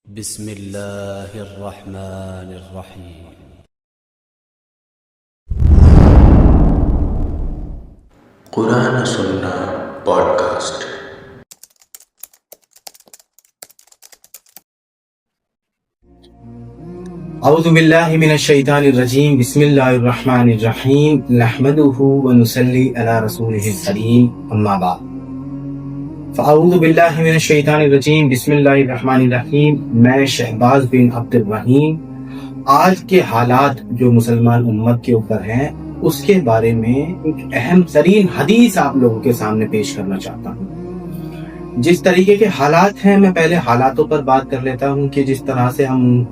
بسم اللہ الرحمن الرحیم۔ قرآن سننا پوڈ کاسٹ۔ اعوذ باللہ من الشیطان الرجیم، بسم اللہ الرحمن الرحیم، نحمدہ ونصلی علی رسولہ الکریم، اما بعد فاعوذ باللہ من الشیطان الرجیم، بسم اللہ الرحمن الرحیم۔ میں شہباز بن عبد الرحیم آج کے حالات جو مسلمان امت کے اوپر ہیں اس کے بارے میں ایک اہم ترین حدیث آپ لوگوں کے سامنے پیش کرنا چاہتا ہوں۔ جس طریقے کے حالات ہیں میں پہلے حالاتوں پر بات کر لیتا ہوں کہ جس طرح سے ہم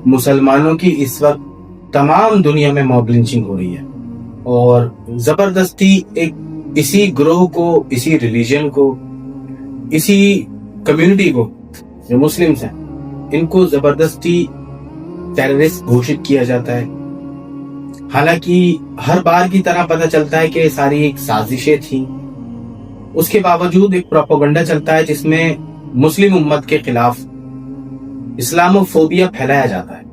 مسلمانوں کی اس وقت تمام دنیا میں موب لنچنگ ہو رہی ہے اور زبردستی ایک اسی گروہ کو، اسی ریلیجن کو، اسی کمیونٹی کو جو مسلمز ہیں ان کو زبردستی ٹیررسٹ گھوشت کیا جاتا ہے، حالانکہ ہر بار کی طرح پتہ چلتا ہے کہ یہ ساری ایک سازشیں تھیں۔ اس کے باوجود ایک پروپیگنڈا چلتا ہے جس میں مسلم امت کے خلاف اسلاموفوبیا پھیلایا جاتا ہے۔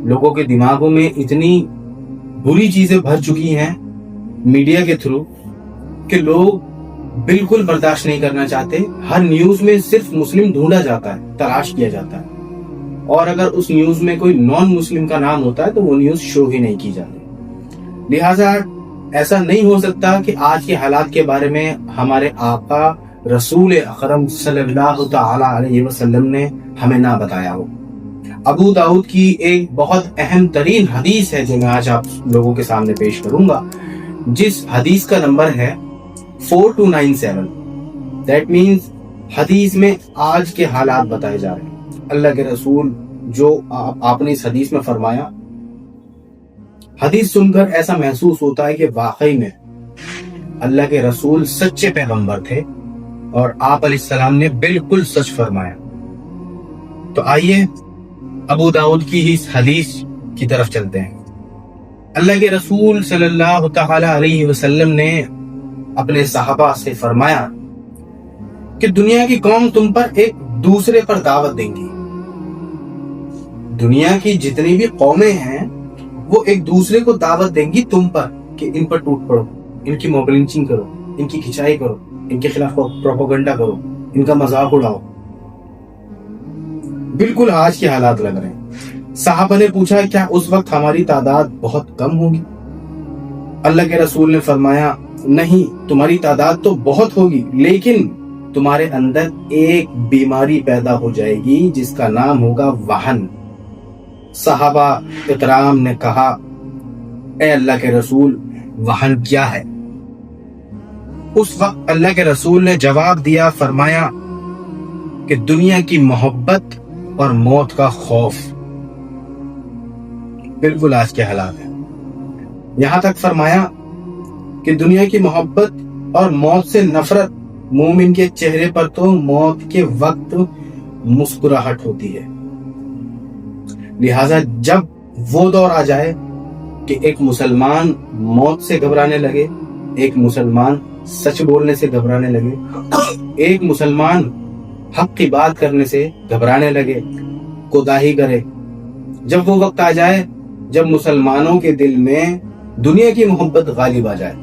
لوگوں کے دماغوں میں اتنی بری چیزیں بھر چکی ہیں میڈیا کے تھرو کہ لوگ بالکل برداشت نہیں کرنا چاہتے۔ ہر نیوز میں صرف مسلم ڈھونڈا جاتا ہے، تلاش کیا جاتا ہے، اور اگر اس نیوز میں کوئی نان مسلم کا نام ہوتا ہے تو وہ نیوز شو ہی نہیں کی جاتی۔ لہٰذا ایسا نہیں ہو سکتا کہ آج کے حالات کے بارے میں ہمارے آقا رسول اکرم صلی اللہ تعالی علیہ وسلم نے ہمیں نہ بتایا ہو۔ ابو داؤد کی ایک بہت اہم ترین حدیث ہے جو میں آج آپ لوگوں کے سامنے پیش کروں گا، جس حدیث کا نمبر ہے 4297۔ دیٹ مینز حدیث میں آج کے حالات بتائے جا رہے ہیں۔ اللہ کے رسول جو آپ نے اس حدیث میں فرمایا، حدیث سن کر ایسا محسوس ہوتا ہے کہ واقعی میں اللہ کے رسول سچے پیغمبر تھے اور آپ علیہ السلام نے بالکل سچ فرمایا۔ تو آئیے ابو داؤد کی ہی اس حدیث کی طرف چلتے ہیں۔ اللہ کے رسول صلی اللہ تعالی علیہ وسلم نے اپنے صحابہ سے فرمایا کہ دنیا کی قوم تم پر ایک دوسرے پر دعوت دیں گی۔ دنیا کی جتنی بھی قومیں ہیں وہ ایک دوسرے کو دعوت دیں گی تم پر کہ ان پر ٹوٹ پڑو، ان کی موب لنچنگ کرو، ان کی کھچائی کرو، ان کے خلاف پروپیگنڈا کرو، ان کا مذاق اڑاؤ۔ بالکل آج کے حالات لگ رہے ہیں۔ صحابہ نے پوچھا کیا اس وقت ہماری تعداد بہت کم ہوگی؟ اللہ کے رسول نے فرمایا نہیں، تمہاری تعداد تو بہت ہوگی لیکن تمہارے اندر ایک بیماری پیدا ہو جائے گی جس کا نام ہوگا وہن۔ صحابہ اکرام نے کہا اے اللہ کے رسول وہن کیا ہے؟ اس وقت اللہ کے رسول نے جواب دیا، فرمایا کہ دنیا کی محبت اور موت کا خوف۔ بالکل آج کے حالات ہیں۔ یہاں تک فرمایا کہ دنیا کی محبت اور موت سے نفرت، مومن کے چہرے پر تو موت کے وقت مسکراہٹ ہوتی ہے۔ لہٰذا جب وہ دور آ جائے کہ ایک مسلمان موت سے گھبرانے لگے، ایک مسلمان سچ بولنے سے گھبرانے لگے، ایک مسلمان حق کی بات کرنے سے گھبرانے لگے، کوتاہی کرے۔ جب وہ وقت آ جائے جب مسلمانوں کے دل میں دنیا کی محبت غالب آ جائے،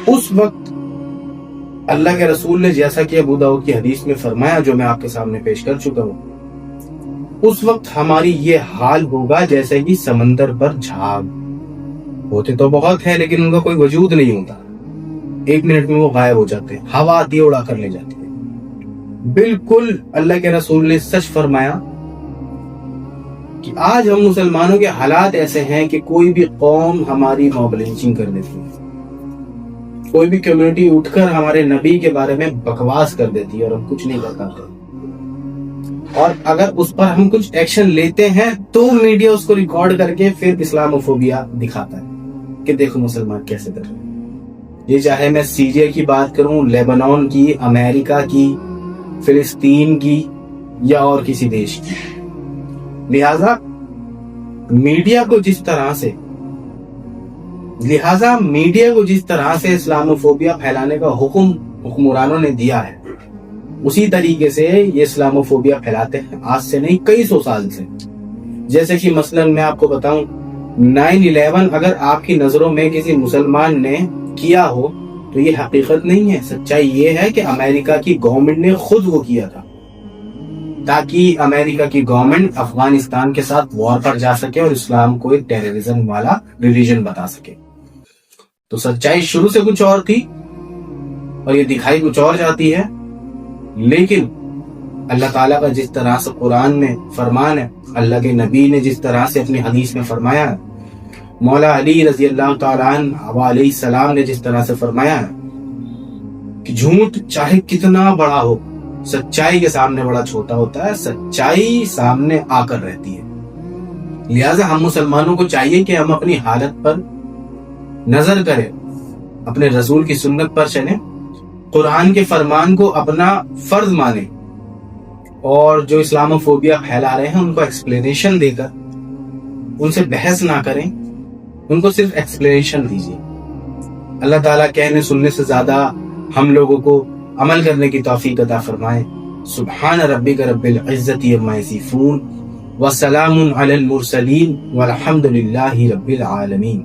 اس وقت اللہ کے رسول نے جیسا کہ ابو داؤد کی حدیث میں فرمایا، جو میں آپ کے سامنے پیش کر چکا ہوں، اس وقت ہماری یہ حال ہوگا جیسے ہی سمندر پر جھاگ ہوتے تو بہت ہے لیکن ان کا کوئی وجود نہیں ہوتا، 1 منٹ میں وہ غائب ہو جاتے ہیں، ہوا آتی ہے اڑا کر لے جاتی ہے۔ بالکل اللہ کے رسول نے سچ فرمایا کہ آج ہم مسلمانوں کے حالات ایسے ہیں کہ کوئی بھی قوم ہماری موب لنچنگ کر دیتی ہے، کوئی بھی کمیونٹی اٹھ کر ہمارے نبی کے بارے میں بکواس کر دیتی ہے اور ہم کچھ نہیں کر پاتے، اور اگر اس پر ہم کچھ ایکشن لیتے ہیں تو میڈیا اس کو ریکارڈ کر کے پھر اسلاموفوبیا دکھاتا ہے کہ دیکھو مسلمان کیسے کر رہے ہیں۔ یہ چاہے میں سیریا کی بات کروں، لیبنان کی، امریکہ کی، فلسطین کی یا اور کسی دیش کی۔ لہذا میڈیا کو جس طرح سے اسلاموفوبیا پھیلانے کا حکم حکمرانوں نے دیا ہے، اسی طریقے سے یہ اسلاموفوبیا پھیلاتے ہیں، آج سے نہیں کئی سو سال سے۔ جیسے کہ مثلا میں آپ کو بتاؤں، 9/11 اگر آپ کی نظروں میں کسی مسلمان نے کیا ہو تو یہ حقیقت نہیں ہے، سچائی یہ ہے کہ امریکہ کی گورنمنٹ نے خود وہ کیا تھا، تاکہ امریکہ کی گورنمنٹ افغانستان کے ساتھ وار پر جا سکے اور اسلام کو ایک ٹیررزم والا ریلیجن بتا سکے۔ تو سچائی شروع سے کچھ اور تھی اور یہ دکھائی کچھ اور جاتی ہے، لیکن اللہ تعالیٰ کا جس طرح سے قرآن میں فرمان ہے، اللہ کے نبی نے جس طرح سے اپنی حدیث میں فرمایا ہے، مولا علی رضی اللہ تعالیٰ عنہ علیہ السلام نے جس طرح سے فرمایا ہے کہ جھوٹ چاہے کتنا بڑا ہو، سچائی کے سامنے بڑا چھوٹا ہوتا ہے، سچائی سامنے آ کر رہتی ہے۔ لہٰذا ہم مسلمانوں کو چاہیے کہ ہم اپنی حالت پر نظر کریں، اپنے رسول کی سنت پر چلیں، قرآن کے فرمان کو اپنا فرض مانیں، اور جو اسلاموفوبیا پھیلا رہے ہیں ان کو ایکسپلینیشن دے کر ان سے بحث نہ کریں، ان کو صرف ایکسپلینیشن دیجیے۔ اللہ تعالیٰ کہنے سننے سے زیادہ ہم لوگوں کو عمل کرنے کی توفیق عطا فرمائے۔ سبحان ربک رب العزت عما یصفون وسلام علی المرسلین والحمد للہ رب العالمین۔